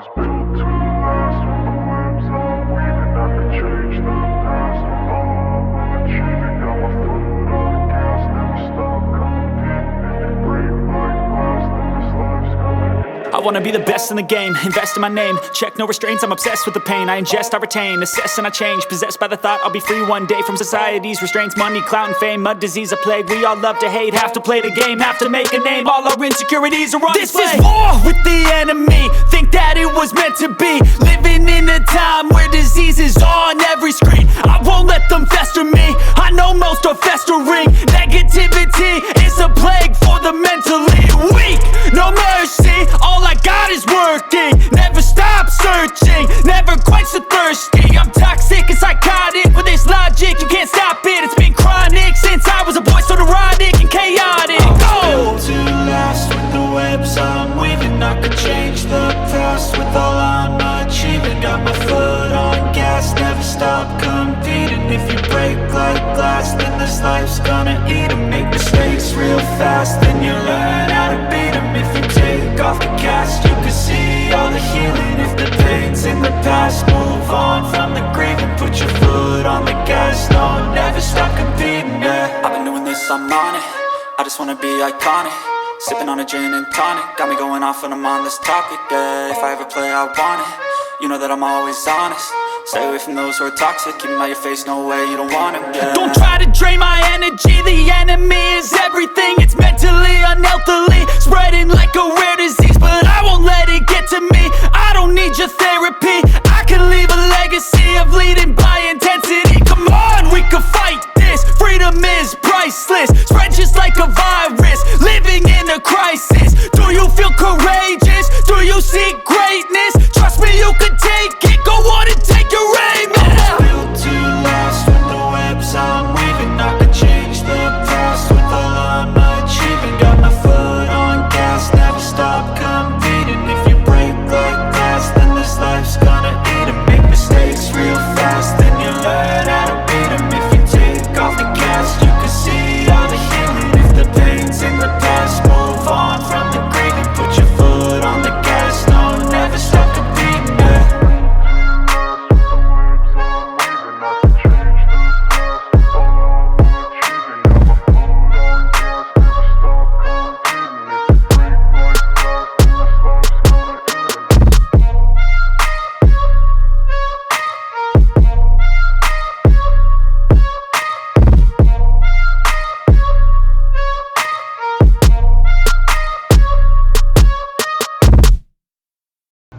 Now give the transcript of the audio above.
was built to last. With the webs I'm weaving, I could change the past. With all I'm achieving, got my foot on the gas. Never stop competing. If you break like glass, then this life's gonna end. I wanna be the best in the game, invest in my name. Check no restraints, I'm obsessed with the pain. I ingest, I retain, assess and I change. Possessed by the thought I'll be free one day from society's restraints. Money, clout and fame, mud, disease, a plague. We all love to hate, have to play the game, have to make a name. All our insecurities are on display. This is war with the enemy, think that it was meant to be. Living in a time where disease is on every screen. I won't let them fester me, I know most are festering. Negativity is a plague for the mentally weak. No mercy, all I got is working. Never stop searching, never quench the thirsty. I'm toxic and psychotic, with this logic you can't stop it. It's been chronic since I was a boy, so neurotic and chaotic. Built to last. With the webs I'm weaving, I could change the past. With all I'm achieving, got my foot on gas. Never stop competing. If you break like glass, then this life's gonna eat 'em. Make mistakes real fast, then you learn how to beat 'em. If you take off the cast, you can see all the healing. If the pain's in the past, move on from the grieving. Put your foot on the gas, no, never stop competing, yeah. I've been doing this, I'm on it. I just wanna be iconic. Sipping on a gin and tonic, got me going off when I'm on this topic, yeah. If I ever play, I want it. You know that I'm always honest. Stay away from those who are toxic. Keep them out your face, no way, you don't want it, yeah. Don't try to drain my energy. The enemy is everything. It's mentally, unhealthily, spreading like a rare disease. But I won't let it get to me.